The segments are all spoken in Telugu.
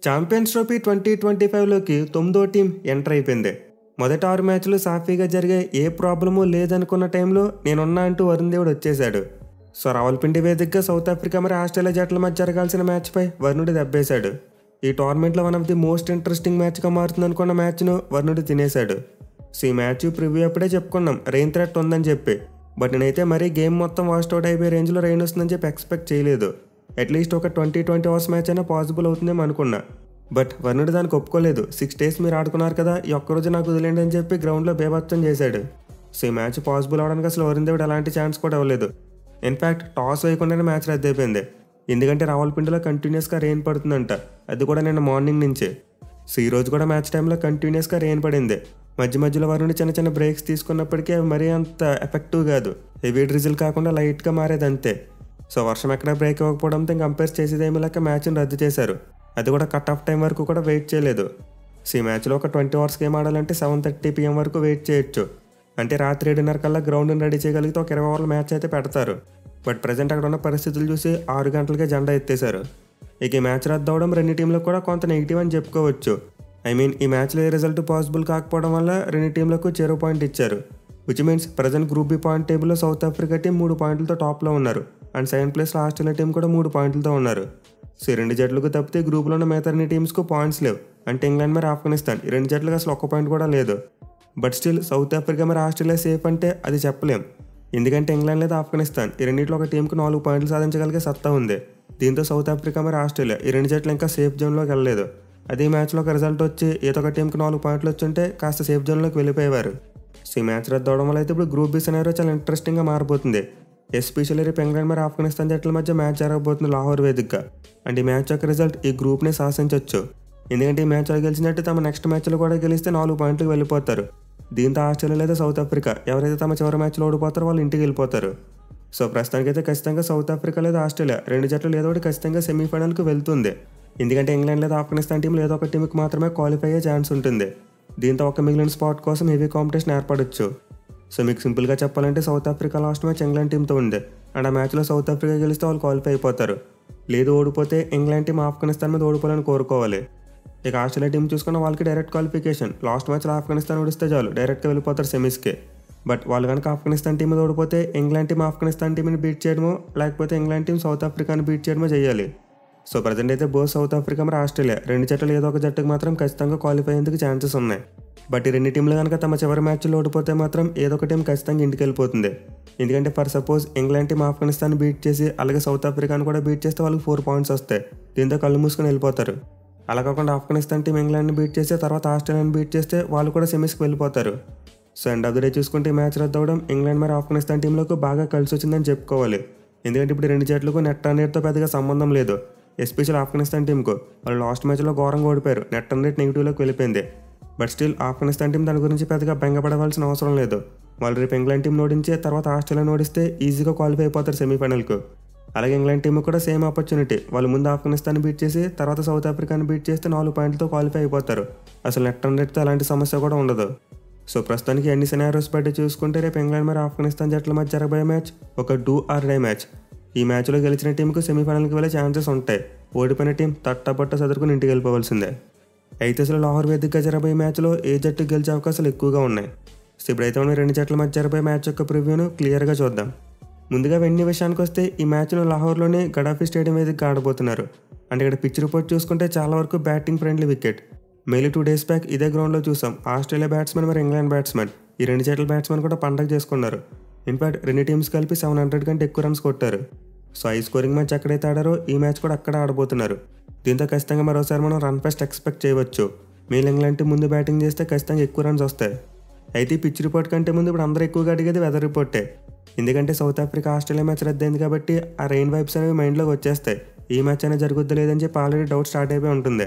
ఛాంపియన్స్ ట్రోఫీ 2025లోకి 9వ టీం ఎంటర్ అయిపోయింది. మొదటి 6 మ్యాచ్లు సాఫీగా జరిగాయి, ఏ ప్రాబ్లము లేదనుకున్న టైంలో నేనున్నా అంటూ వరుణ్ దేవుడు వచ్చేశాడు. సో రావల్పిండి వేదికగా సౌత్ ఆఫ్రికా మరి ఆస్ట్రేలియా జట్ల మధ్య జరగాల్సిన మ్యాచ్పై వరుణుడు దెబ్బేశాడు. ఈ టోర్నమెంట్లో one of the most interesting మ్యాచ్గా మారుతుంది అనుకున్న మ్యాచ్ను వరుణుడు తినేశాడు. సో ఈ మ్యాచ్ ప్రివ్యూ అప్పుడే చెప్పుకున్నాం రెయిన్ థ్రెట్ ఉందని చెప్పి. బట్ నేనైతే మరీ గేమ్ మొత్తం వాస్ట్ అవుట్ అయిపోయే రేంజ్లో రెయిన్ వస్తుందని చెప్పి ఎక్స్పెక్ట్ చేయలేదు. అట్లీస్ట్ ఒక 20 అవర్స్ మ్యాచ్ అయినా పాసిబుల్ అవుతుందేమో అనుకున్నా. బట్ వరుణుడు దానికి ఒప్పుకోలేదు. 6 days మీరు ఆడుకున్నారు కదా, ఈ ఒక్కరోజు నాకు వదిలేండి అని చెప్పి గ్రౌండ్లో బేభత్సం చేశాడు. సో ఈ మ్యాచ్ పాసిబుల్ అవడానికి అసలు వరుణ్ దేవుడు అలాంటి ఛాన్స్ కూడా ఇవ్వలేదు. ఇన్ఫ్యాక్ట్ టాస్ వేయకుండానే మ్యాచ్ రద్దయిపోయింది. ఎందుకంటే రావల్పిండిలో కంటిన్యూస్గా రెయిన్ పడుతుందంట, అది కూడా నిన్న మార్నింగ్ నుంచే. సో ఈ రోజు కూడా మ్యాచ్ టైంలో కంటిన్యూస్గా రెయిన్ పడింది. మధ్య మధ్యలో వరుణుడు చిన్న చిన్న బ్రేక్స్ తీసుకున్నప్పటికీ అవి మరీ అంత ఎఫెక్టివ్ కాదు, హెవీ డ్రిజిల్ కాకుండా లైట్గా మారేది అంతే. సో వర్షం ఎక్కడ బ్రేక్ ఇవ్వకపోవడంతో కంపేర్ చేసేదేమీ లేక మ్యాచ్ని రద్దు చేశారు. అది కూడా కట్ ఆఫ్ టైం వరకు కూడా వెయిట్ చేయలేదు. సో ఈ మ్యాచ్లో ఒక 20 hours గేమ్ ఆడాలంటే 7:30 PM వరకు వెయిట్ చేయొచ్చు. అంటే రాత్రి 7:30 కల్లా గ్రౌండ్ని రెడీ చేయగలిగితే ఒక 20 overల మ్యాచ్ అయితే పెడతారు. బట్ ప్రజెంట్ అక్కడ ఉన్న పరిస్థితులు చూసి 6 గంటలకే జెండా ఎత్తేశారు. ఇక ఈ మ్యాచ్ రద్దు అవడం రెండు టీంలకు కూడా కొంత నెగిటివ్ అని చెప్పుకోవచ్చు. ఈ మ్యాచ్లో ఏ రిజల్ట్ పాసిబుల్ కాకపోవడం వల్ల రెండు టీంలకు 0 point ఇచ్చారు. Which means present group B point టేబుల్లో సౌత్ ఆఫ్రికా టీం 3 points టాప్లో ఉన్నారు. అండ్ 7th ప్లేస్లో ఆస్ట్రేలియా టీం కూడా 3 points ఉన్నారు. సో ఈ రెండు జట్లకు తప్పితే గ్రూప్లో ఉన్న మిగతా అన్ని టీమ్స్కు పాయింట్స్ లేవు. అంటే ఇంగ్లాండ్ మరి ఆఫ్ఘనిస్తాన్ ఈ రెండు జట్లకు అసలు 1 point కూడా లేదు. బట్ స్టిల్ సౌత్ ఆఫ్రికా మరి ఆస్ట్రేలియా సేఫ్ అంటే అది చెప్పలేం. ఎందుకంటే ఇంగ్లాండ్ లేదా ఆఫ్ఘనిస్తాన్ ఈ రెండింటిలో ఒక టీంకు 4 points సాధించగలిగే సత్తా ఉంది. దీంతో సౌత్ ఆఫ్రికా మరి ఆస్ట్రేలియా ఈ రెండు జట్లు ఇంకా సేఫ్ జోన్లోకి వెళ్ళలేదు. అదే మ్యాచ్లో ఒక రిజల్ట్ వచ్చి ఏదో ఒక టీంకి 4 points వచ్చుంటే కాస్త సేఫ్ జోన్లోకి వెళ్ళిపోయేవారు. సో ఈ మ్యాచ్ రద్దు అవడం వల్ల అయితే ఇప్పుడు గ్రూప్ బి సినారియో చాలా ఇంట్రెస్టింగ్గా మారిపోతుంది. ఎస్పెషల్లీ రేపు ఇంగ్లాండ్ మరి ఆఫ్ఘనిస్తాన్ జట్ల మధ్య మ్యాచ్ జరగబోతుంది లాహోర్ వేదికగా. అండ్ ఈ మ్యాచ్ యొక్క రిజల్ట్ ఈ గ్రూప్ని శాసించవచ్చు. ఎందుకంటే ఈ మ్యాచ్లో గెలిచినట్టు తమ నెక్స్ట్ మ్యాచ్లో కూడా గెలిస్తే 4 points వెళ్ళిపోతారు. దీంతో ఆస్ట్రేలియా లేదా సౌత్ ఆఫ్రికా ఎవరైతే తమ చివరి మ్యాచ్లో ఓడిపోతారో వాళ్ళు ఇంటికి వెళ్ళిపోతారు. సో ప్రస్తుతానికైతే ఖచ్చితంగా సౌత్ ఆఫ్రికా లేదా ఆస్ట్రేలియా రెండు జట్లు ఏదో ఒకటి ఖచ్చితంగా సెమీఫైనల్కి వెళ్తుంది. ఎందుకంటే ఇంగ్లాండ్ లేదా ఆఫ్ఘనిస్తాన్ టీంలో ఏదో ఒక టీంకి మాత్రమే క్వాలిఫై అయ్యే ఛాన్స్ ఉంటుంది. దీంతో ఒక మిగిలిన స్పాట్ కోసం హెవీ కాంపిటీషన్ ఏర్పడవచ్చు. సో మీకు సింపుల్గా చెప్పాలంటే south Africa last match England టీంతో ఉంది. అండ్ ఆ మ్యాచ్లో సౌత్ ఆఫ్రికా గెలిస్తే వాళ్ళు క్వాలిఫై అయిపోతారు. లేదు ఓడిపోతే ఇంగ్లాండ్ టీం ఆఫ్ఘనిస్తాన్ మీద ఓడిపోవాలని కోరుకోవాలి. ఇక ఆస్ట్రేలియా టీం చూసుకున్న వాళ్ళకి డైరెక్ట్ క్వాలిఫికేషన్. లాస్ట్ మ్యాచ్లో ఆఫ్ఘనిస్తాన్ ఓడిస్తే చాలు డైరెక్ట్గా వెళ్ళిపోతారు సెమీస్కి. బట్ వాళ్ళు కనుక ఆఫ్ఘనిస్తాన్ టీం మీద ఓడిపోతే ఇంగ్లాండ్ టీం ఆఫ్ఘనిస్తాన్ టీంని బీట్ చేయడమో లేకపోతే ఇంగ్లాండ్ టీం సౌత్ ఆఫ్రికాని బీట్ చేయడమో చేయాలి. సో ప్రజెంట్ అయితే బోత్ సౌత్ ఆఫ్రికా మరి ఆస్ట్రేలియా రెండు జట్లు ఏదో ఒక జట్టుకు మాత్రం ఖచ్చితంగా క్వాలిఫై అయ్యేందుకు ఛాన్సెస్ ఉన్నాయి. బట్ ఈ రెండు టీంలు కనుక తమ చివరి మ్యాచ్లో ఓడిపోతే మాత్రం ఏదో ఒక టీం ఖచ్చితంగా ఇంటికి వెళ్ళిపోతుంది. ఎందుకంటే for suppose England team Afghanistan beat చేసి అలాగే సౌత్ ఆఫ్రికాను కూడా బీట్ చేస్తే వాళ్ళకి 4 points వస్తాయి. దీంతో కళ్ళు మూసుకొని వెళ్ళిపోతారు. అలా కాకుండా ఆఫ్ఘనిస్తాన్ టీం ఇంగ్లాండ్ని బీట్ చేస్తే తర్వాత ఆస్ట్రేలియాని బీట్ చేస్తే వాళ్ళు కూడా సెమీస్కి వెళ్ళిపోతారు. So end of the day చూసుకుంటే ఈ మ్యాచ్ రద్దు అవడం ఇంగ్లాండ్ మరి ఆఫ్ఘనిస్తాన్ టీంలకు బాగా కలిసి వచ్చిందని చెప్పుకోవాలి. ఎందుకంటే ఇప్పుడు రెండు జట్లకు నెట్ రన్ రేట్తో పెద్దగా సంబంధం లేదు. ఎస్పెషల్ ఆఫ్ఘనిస్తాన్ టీంకు వాళ్ళు లాస్ట్ మ్యాచ్లో ఘోరంగా ఓడిపోయారు, నెట్ రన్ రేట్ నెగిటివ్లోకి వెళ్ళిపోయింది. బట్ స్టిల్ ఆఫ్ఘనిస్తాన్ టీం దాని గురించి పెద్దగా బెంగపడవలసిన అవసరం లేదు. వాళ్ళు రేపు ఇంగ్లాండ్ టీం ఓడించి తర్వాత ఆస్ట్రేలియాని ఓడిస్తే ఈజీగా క్వాలిఫై అయిపోతారు సెమీఫైనల్కు. అలాగే ఇంగ్లాండ్ టీం కూడా సేమ్ ఆపర్చునిటీ. వాళ్ళు ముందు ఆఫ్ఘనిస్తాన్ బీట్ చేసి తర్వాత సౌత్ ఆఫ్రికాని బీట్ చేస్తే 4 points క్వాలిఫై అయిపోతారు. అసలు నెట్ రన్ రేట్తో అలాంటి సమస్య కూడా ఉండదు. సో ప్రస్తుతానికి అన్ని సినారియోస్ బట్టి చూసుకుంటే రేపు ఇంగ్లాండ్ మరి ఆఫ్ఘనిస్తాన్ జట్ల మధ్య జరగబోయే మ్యాచ్ ఒక డూ ఆర్ డై మ్యాచ్. ఈ మ్యాచ్లో గెలిచిన టీంకు సెమీఫైనల్కి వెళ్ళే ఛాన్సెస్ ఉంటాయి. ఓడిపోయిన టీం తట్టబట్ట చదువుకుని ఇంటికి వెళ్ళిపోవాల్సిందే. అయితే అసలు లాహోర్ వేదికగా జరగబోయే మ్యాచ్లో ఏ జట్టు గెలిచే అవకాశాలు ఎక్కువగా ఉన్నాయి. సో ఇప్పుడైతే మనం రెండు జట్ల మధ్య జరగబోయే మ్యాచ్ యొక్క ప్రివ్యూను క్లియర్గా చూద్దాం. ముందుగా వెన్యూ విషయానికి వస్తే ఈ మ్యాచ్ను లాహోర్లోని గడాఫీ స్టేడియం వేదికగా ఆడబోతున్నారు. అంటే ఇక్కడ పిచ్ రిపోర్ట్ చూసుకుంటే చాలా వరకు batting friendly wicket. Mail 2 days back ఇదే గ్రౌండ్లో చూసాం ఆస్ట్రేలియా బ్యాట్స్మెన్ మరి ఇంగ్లాండ్ బ్యాట్స్మెన్ ఈ రెండు జట్ల బ్యాట్స్మెన్ కూడా పండగ చేసుకున్నారు. ఇన్ఫాక్ట్ రెండు టీమ్స్ కలిపి 700 కంటే ఎక్కువ రన్స్ కొట్టారు. సో హై స్కోరింగ్ మ్యాచ్ ఎక్కడైతే ఆడారో ఈ మ్యాచ్ కూడా అక్కడ ఆడబోతున్నారు. దీంతో ఖచ్చితంగా మరోసారి మనం రన్ ఫెస్ట్ ఎక్స్పెక్ట్ చేయవచ్చు. మెయిల్ ఇంగ్లాండ్ టీం ముందు బ్యాటింగ్ చేస్తే ఖచ్చితంగా ఎక్కువ రన్స్ వస్తాయి. అయితే పిచ్ రిపోర్ట్ కంటే ముందు ఇప్పుడు అందరూ ఎక్కువగా అడిగేది వెదర్ రిపోర్టే. ఎందుకంటే సౌత్ ఆఫ్రికా ఆస్ట్రేలియా మ్యాచ్ రద్దయింది కాబట్టి ఆ రెయిన్ వైబ్స్ అనేవి మైండ్లోకి వచ్చేస్తాయి. ఈ మ్యాచ్ అనేది జరుగుద్దా లేదని చెప్పి ఆల్రెడీ డౌట్ స్టార్ట్ అయిపోయి ఉంటుంది.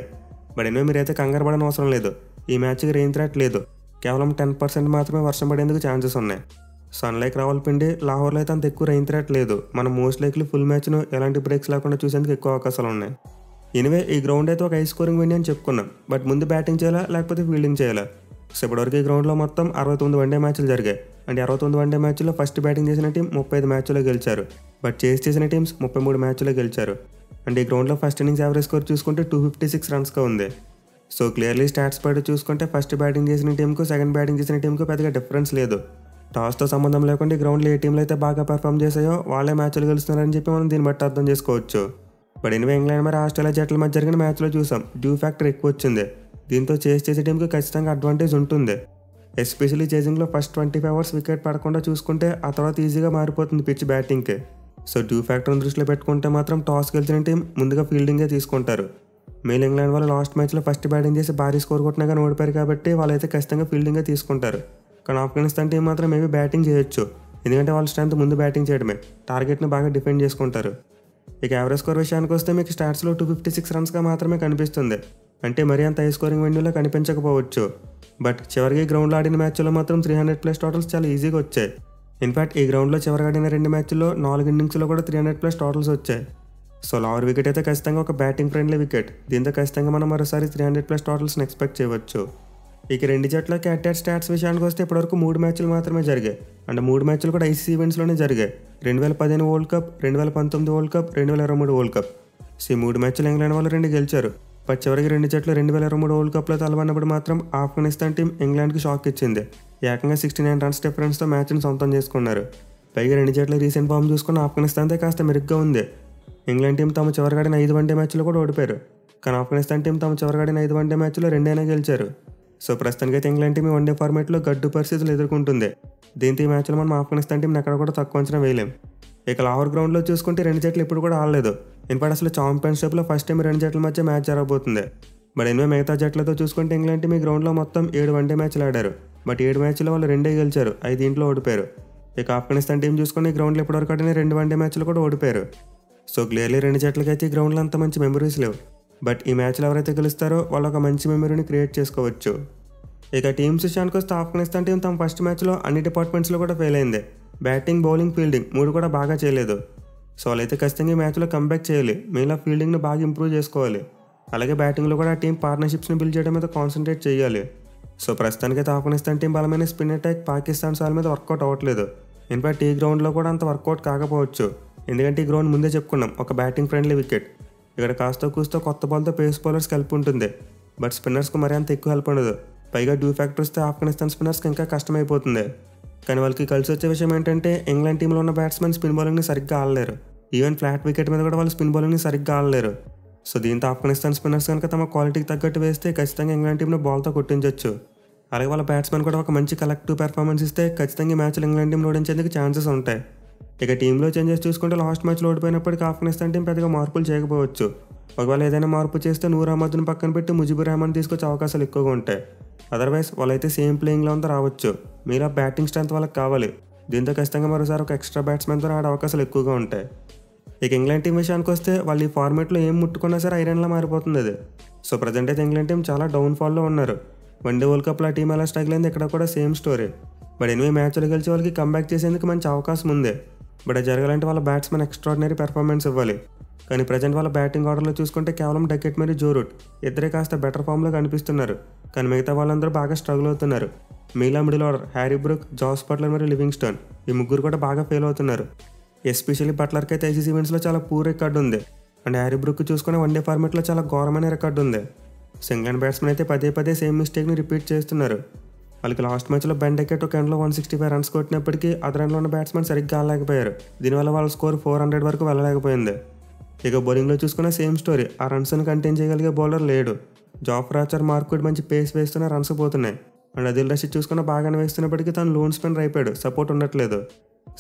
బట్ ఎన్నో మీరైతే కంగారు పడని అవసరం లేదు. ఈ మ్యాచ్కి రెయిన్ థ్రెట్ లేదు. కేవలం 10% మాత్రమే వర్షం పడేందుకు ఛాన్సెస్ ఉన్నాయి. సన్లైక్ రావల్పిండి లాహోర్లో అయితే అంత ఎక్కువ రెయిన్ థ్రెట్ లేదు. మనం మోస్ట్ లైక్లీ ఫుల్ మ్యాచ్ను ఎలాంటి బ్రేక్స్ లేకుండా చూసేందుకు ఎక్కువ అవకాశాలు ఉన్నాయి. ఎనివే ఈ గ్రౌండ్ అయితే ఒక హై స్కోరింగ్ వెన్యూ అని చెప్పుకున్నాం. బట్ ముందు బ్యాటింగ్ చేయాలా లేకపోతే ఫీల్డింగ్ చేయాలా? సో ఇప్పటివరకు ఈ గ్రౌండ్లో మొత్తం 69 వన్డే మ్యాచ్లు జరిగాయి. అంటే 69 వన్డే మ్యాచ్లో ఫస్ట్ బ్యాటింగ్ చేసిన టీం 35 మ్యాచ్లో గెలిచారు. బట్ చేసిన టీమ్స్ 33 మ్యాచ్లో గెలిచారు. అండ్ ఈ గ్రౌండ్లో ఫస్ట్ ఇన్నింగ్స్ యావరేజ్ స్కోర్ చూసుకుంటే 256 రన్స్గా ఉంది. సో క్లియర్లీ స్టాట్స్ పడి చూసుకుంటే ఫస్ట్ బ్యాటింగ్ చేసిన టీంకు సెకండ్ బ్యాటింగ్ చేసిన టీంకు పెద్దగా డిఫరెన్స్ లేదు. టాస్తో సంబంధం లేకుండా ఈ గ్రౌండ్లో ఏ టీంలో అయితే బాగా పర్ఫామ్ చేసాయో వాళ్ళే మ్యాచ్లు గెలుస్తున్నారని చెప్పి మనం దీన్ని బట్టి అర్థం చేసుకోవచ్చు. బట్ ఎనివే ఇంగ్లాండ్ మరి ఆస్ట్రేలియా జట్ల మధ్య జరిగిన మ్యాచ్లో చూసాం డ్యూ ఫ్యాక్టర్ ఎక్కువ వచ్చింది. దీంతో చేసే టీంకి ఖచ్చితంగా అడ్వాంటేజ్ ఉంటుంది. ఎస్పెషల్లీ చేజింగ్లో ఫస్ట్ 25 అవర్స్ వికెట్ పడకుండా చూసుకుంటే ఆ తర్వాత ఈజీగా మారిపోతుంది పిచ్ బ్యాటింగ్కి. సో డ్యూ ఫ్యాక్టర్ని దృష్టిలో పెట్టుకుంటే మాత్రం టాస్ గెలిచిన టీం ముందుగా ఫీల్డింగే తీసుకుంటారు. మేల్ ఇంగ్లాండ్ వాళ్ళు లాస్ట్ మ్యాచ్లో ఫస్ట్ బ్యాటింగ్ చేసి భారీ స్కోర్ కొట్టినా కానీ ఓడిపోయారు కాబట్టి వాళ్ళైతే ఖచ్చితంగా ఫీల్డింగే తీసుకుంటారు. కానీ ఆఫ్ఘనిస్తాన్ టీం మాత్రం మేబీ బ్యాటింగ్ చేయొచ్చు, ఎందుకంటే వాళ్ళ స్ట్రెంత్ ముందు బ్యాటింగ్ చేయడమే, టార్గెట్ని బాగా డిఫెండ్ చేసుకుంటారు. ఇక యావరేజ్ స్కోర్ విషయానికి వస్తే మీకు స్టాట్స్లో 256 రన్స్గా మాత్రమే కనిపిస్తుంది. అంటే మరీ అంత హై స్కోరింగ్ వెన్యూలో కనిపించకపోవచ్చు. బట్ చివరికి గ్రౌండ్లో ఆడిన మ్యాచ్లో మాత్రం 300+ టోటల్స్ చాలా ఈజీగా వచ్చాయి. ఇన్ఫాక్ట్ ఈ గ్రౌండ్లో చివరికి ఆడిన 2 మ్యాచ్ల్లో 4 ఇన్నింగ్స్లో కూడా 300+ టోటల్స్ వచ్చాయి. సో లావర్ వికెట్ అయితే ఖచ్చితంగా ఒక బ్యాటింగ్ ఫ్రెండ్లీ వికెట్. దీంతో ఖచ్చితంగా మనం మరోసారి 300+ టోటల్స్ని ఎక్స్పెక్ట్ చేయవచ్చు. ఇక రెండు జట్లకి అటాచ్ స్టాట్స్ విషయానికి వస్తే ఇప్పటివరకు 3 మ్యాచ్లు మాత్రమే జరిగాయి. అండ్ 3 మ్యాచ్లు కూడా ఐసీసీ ఈవెంట్స్లోనే జరిగాయి. 2015 world cup, 2019 world cup, 2023 world cup. So ఈ 3 మ్యాచ్లు ఇంగ్లాండ్ వాళ్ళు 2 గెలిచారు. బట్ చివరికి 2 జట్లు 2023 వరల్డ్ కప్లో తలబడినప్పుడు మాత్రం ఆఫ్ఘనిస్తాన్ టీం ఇంగ్లాండ్కి షాక్ ఇచ్చింది. ఏకంగా 69 రన్స్ డిఫరెన్స్తో మ్యాచ్ని సొంతం చేసుకున్నారు. పైగా 2 జట్ల రీసెంట్ ఫామ్ చూసుకున్న ఆఫ్ఘనిస్తాన్తో కాస్త మెరుగ్గా ఉంది. ఇంగ్లాండ్ టీం తమ చివరిగాడిన 5 వన్డే మ్యాచ్లో కూడా ఓడిపోయారు. కానీ ఆఫ్ఘనిస్తాన్ టీం తమ చివరిగాడిన 5 వన్డే మ్యాచ్లో 2 గెలిచారు. సో ప్రస్తుతానికి అయితే ఇంగ్లాండ్ టీం వన్డే ఫార్మాట్లో గడ్డు పరిస్థితులు ఎదుర్కొంటుంది. దీంతో ఈ మ్యాచ్లో మనం ఆఫ్ఘనిస్తాన్ టీంని ఎక్కడ కూడా తక్కువ అంచనా వేయలేం. ఇక లాహోర్ గ్రౌండ్లో చూసుకుంటే 2 జట్లు ఇప్పుడు కూడా ఆడలేదు. ఇన్ఫాక్ట్ అసలు ఛాంపియన్షిప్లో ఫస్ట్ టైం 2 జట్ల మధ్య మ్యాచ్ జరగబోతుంది. బట్ ఎనివే మిగతా జట్లతో చూసుకుంటే ఇంగ్లాండ్ టీం ఈ గ్రౌండ్లో మొత్తం 7 వన్డే మ్యాచ్లు ఆడారు. బట్ 7 మ్యాచ్లో వాళ్ళు 2 గెలిచారు, 5 ఓడిపోయారు. ఇక ఆఫ్ఘనిస్తాన్ టీం చూసుకుని ఈ గ్రౌండ్లో ఇప్పటివరకు ఆడిన 2 వన్డే మ్యాచ్లు కూడా ఓడిపోయారు. సో క్లియర్లీ 2 జట్లకైతే ఈ గ్రౌండ్లో అంత మంచి మెమరీస్ లేవు. బట్ ఈ మ్యాచ్లో ఎవరైతే గెలుస్తారో వాళ్ళు ఒక మంచి మెమరీని క్రియేట్ చేసుకోవచ్చు. ఇక టీమ్స్ విషయానికి వస్తే ఆఫ్ఘనిస్తాన్ టీం తమ ఫస్ట్ మ్యాచ్లో అన్ని డిపార్ట్మెంట్స్లో కూడా ఫెయిల్ అయింది. బ్యాటింగ్, బౌలింగ్, ఫీల్డింగ్ 3 కూడా బాగా చేయలేదు. సో వాళ్ళైతే ఖచ్చితంగా ఈ మ్యాచ్లో కంబ్యాక్ చేయాలి. మెయిన్గా ఫీల్డింగ్ని బాగా ఇంప్రూవ్ చేసుకోవాలి. అలాగే బ్యాటింగ్లో కూడా టీం పార్ట్నర్షిప్స్ని బిల్డ్ చేయడం మీద కాన్సన్ట్రేట్ చేయాలి. సో ప్రస్తుతానికైతే ఆఫ్ఘనిస్తాన్ టీం బలమైన స్పిన్ అటాక్ పాకిస్తాన్ సాల్ మీద వర్కౌట్ అవ్వట్లేదు. ఇన్ఫాక్ట్ ఈ గ్రౌండ్లో కూడా అంత వర్కౌట్ కాకపోవచ్చు, ఎందుకంటే ఈ గ్రౌండ్ ముందే చెప్పుకున్నాం ఒక బ్యాటింగ్ ఫ్రెండ్లీ వికెట్. ఇక్కడ కాస్త కూస్తో కొత్త బాల్తో పేస్ బౌలర్స్ హెల్ప్ ఉంటుంది. బట్ స్పిన్నర్స్కి మరీ అంత ఎక్కువ హెల్ప్ ఉండదు. పైగా డ్యూ ఫ్యాక్టర్ వస్తే ఆఫ్ఘనిస్తాన్ స్పిన్నర్స్కి ఇంకా కష్టమైపోతుంది. కానీ వాళ్ళకి కలిసి వచ్చే విషయం ఏంటంటే ఇంగ్లాండ్ టీంలో ఉన్న బ్యాట్స్మెన్ స్పిన్ బౌలింగ్ని సరిగ్గా ఆడలేరు. ఈవెన్ ఫ్లాట్ వికెట్ మీద కూడా వాళ్ళు స్పిన్ బౌలింగ్ని సరిగ్గా ఆడలేరు. సో దీంతో ఆఫ్ఘనిస్తాన్ స్పిన్నర్స్ కనుక తమ క్వాలిటీకి తగ్గట్టు వేస్తే ఖచ్చితంగా ఇంగ్లాండ్ టీంను బాల్తో కొట్టించవచ్చు. అలాగే వాళ్ళ బ్యాట్స్మెన్ కూడా ఒక మంచి కలెక్టివ్ పెర్ఫార్మెన్స్ ఇస్తే ఖచ్చితంగా ఈ మ్యాచ్లో ఇంగ్లాండ్ టీంలో ఓడించేందుకు ఛాన్సెస్ ఉంటాయి. ఇక టీంలో చేంజెస్ చూసుకుంటే లాస్ట్ మ్యాచ్లో ఓడిపోయినప్పటికీ ఆఫ్ఘనిస్తాన్ టీం పెద్దగా మార్పులు చేయకపోవచ్చు. ఒకవేళ ఏదైనా మార్పు చేస్తే నూర్ అహ్మద్ను పక్కన పెట్టి ముజిబుర్ రహమాన్ తీసుకొచ్చే అవకాశాలు ఎక్కువగా ఉంటాయి. అదర్వైజ్ వాళ్ళైతే సేమ్ ప్లేయింగ్లో అంతా రావచ్చు. మీలా బ్యాటింగ్ స్ట్రెంత్ వాళ్ళకి కావాలి. దీంతో ఖచ్చితంగా మరోసారి ఒక ఎక్స్ట్రా బ్యాట్స్మెన్తో ఆడే అవకాశాలు ఎక్కువగా ఉంటాయి. ఇక ఇంగ్లాండ్ టీం విషయానికి వస్తే వాళ్ళు ఈ ఫార్మేట్లో ఏం ముట్టుకున్నా సరే ఐరన్లా మారిపోతుంది అది. సో ప్రజెంట్ అయితే ఇంగ్లాండ్ టీం చాలా డౌన్ఫాల్లో ఉన్నారు. వన్డే వరల్డ్ కప్లో ఆ టీం ఎలా స్ట్రగుల్ అయింది, ఇక్కడ కూడా సేమ్ స్టోరీ. బట్ ఎనివే మ్యాచ్లో గెలిచి వాళ్ళకి కంబ్యాక్ చేసేందుకు మంచి అవకాశం ఉంది. బట్ అది జరగాలంటే వాళ్ళ బ్యాట్స్మెన్ ఎక్స్ట్రాడినరీ పెర్ఫార్మెన్స్ ఇవ్వాలి. కానీ ప్రజెంట్ వాళ్ళ బ్యాటింగ్ ఆర్డర్లో చూసుకుంటే కేవలం డకెట్ మరియు జో రూట్ ఇద్దరే కాస్త బెటర్ ఫామ్లో కనిపిస్తున్నారు. కానీ మిగతా వాళ్ళందరూ బాగా స్ట్రగుల్ అవుతున్నారు. మిగిలిన middle order Harry Brook, Jos Buttler మరియు లివింగ్స్టన్ ఈ ముగ్గురు కూడా బాగా ఫెయిల్ అవుతున్నారు. ఎస్పెషల్లీ బట్లర్కి అయితే ఐసీసీ ఈవెంట్స్లో చాలా పూర్ రికార్డు ఉంది. అండ్ హ్యారీ బ్రూక్ చూసుకునే వన్డే ఫార్మాట్లో చాలా ఘోరమైన రికార్డు ఉంది. ఇంగ్లాండ్ బ్యాట్స్మెన్ అయితే పదే సేమ్ మిస్టేక్ని రిపీట్ చేస్తున్నారు. వాళ్ళకి లాస్ట్ మ్యాచ్లో బెన్ డకెట్ ఒక ఎండ్లో 165 రన్స్ కొట్టినప్పటికీ అదర్ ఎండ్లో ఉన్న బ్యాట్స్మెన్ సరిగ్గా ఆడలేకపోయారు. దీనివల్ల వాళ్ళ స్కోర్ 400 వరకు వెళ్ళలేకపోయింది. ఇక బౌలింగ్లో చూసుకున్న సేమ్ స్టోరీ. ఆ రన్స్ని కంటైన్ చేయగలిగే బౌలర్ లేడు. జాఫ్రా ఆర్చర్, మార్క్వుడ్ మంచి పేస్ వేస్తున్న రన్స్ పోతున్నాయి. అండ్ అదిల్ రషీద్ చూసుకున్న బాగానే వేస్తున్నప్పటికీ తను లోన్ స్పిన్నర్ అయిపోయాడు, సపోర్ట్ ఉండట్లేదు.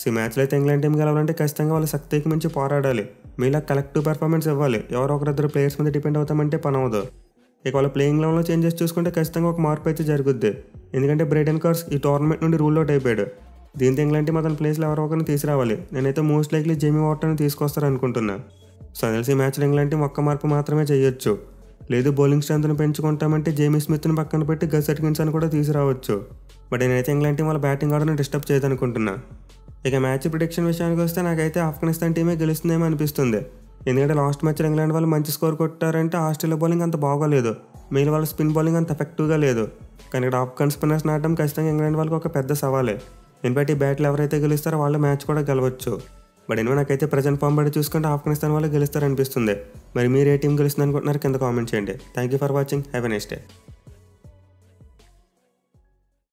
ఈ మ్యాచ్లో అయితే ఇంగ్లాండ్ టీం గెలవాలంటే ఖచ్చితంగా వాళ్ళ శక్తికి మించి పోరాడాలి. మీలా కలెక్టివ్ పెర్ఫార్మెన్స్ ఇవ్వాలి. ఎవరో ఒకరిద్దరు ప్లేయర్స్ మీద డిపెండ్ అవుతామంటే పని అవ్వదు. ఇక వాళ్ళ ప్లేయింగ్ లెవెల్లో చేంజెస్ చూసుకుంటే ఖచ్చితంగా ఒక మార్పు అయితే జరుగుద్ది. ఎందుకంటే బ్రైడెన్ కార్స్ ఈ టోర్నమెంట్ నుండి రూల్ అవుట్ అయిపోయాడు. దీంతో ఇంగ్లాండ్ టీం అతని ప్లేస్లో ఎవరో ఒకరిని తీసుకురావాలి. నేనైతే మోస్ట్ లైక్లీ జేమీ వార్టర్ని తీసుకొస్తారనుకుంటున్నా. సో తెలిసి ఈ మ్యాచ్లో ఇంగ్లాండ్ టీం ఒక్క మార్పు మాత్రమే చేయొచ్చు. లేదు బౌలింగ్ స్ట్రెంత్ను పెంచుకుంటామంటే జేమీ స్మిత్ని పక్కన పెట్టి గస్ అట్కిన్సన్ కూడా తీసుకురావచ్చు. బట్ నేనైతే ఇంగ్లాండ్ టీం వాళ్ళ బ్యాటింగ్ ఆర్డర్ని డిస్టర్బ్ చేయదనుకుంటున్నా. ఇక మ్యాచ్ ప్రిడిక్షన్ విషయానికి వస్తే నాకైతే ఆఫ్ఘనిస్తాన్ టీమే గెలుస్తుందేమో అనిపిస్తుంది. ఎందుకంటే లాస్ట్ మ్యాచ్లో ఇంగ్లాండ్ వాళ్ళు మంచి స్కోర్ కొట్టారంటే ఆస్ట్రేలియా బౌలింగ్ అంత బాగోలేదు. మిగిలిన వాళ్ళ స్పిన్ బౌలింగ్ అంత ఎఫెక్టివ్గా లేదు. కానీ ఇక్కడ ఆఫ్ఘన్ స్పిన్నర్స్ నాటడం ఖచ్చితంగా ఇంగ్లాండ్ వాళ్ళకి ఒక పెద్ద సవాలే. ఇన్ఫాక్ట్ ఈ బ్యాట్లు ఎవరైతే గెలుస్తారో వాళ్ళు మ్యాచ్ కూడా గెలవచ్చు. బట్ ఎనివే నాకైతే ప్రజెంట్ ఫామ్ బట్టి చూసుకుంటే ఆఫ్ఘనిస్తాన్ వాళ్ళు గెలుస్తారనిపిస్తుంది. మరి మీరు ఏ టీం గెలుస్తుంది అనుకుంటున్నారు కింద కామెంట్ చేయండి. Thank you for watching. Have a nice day.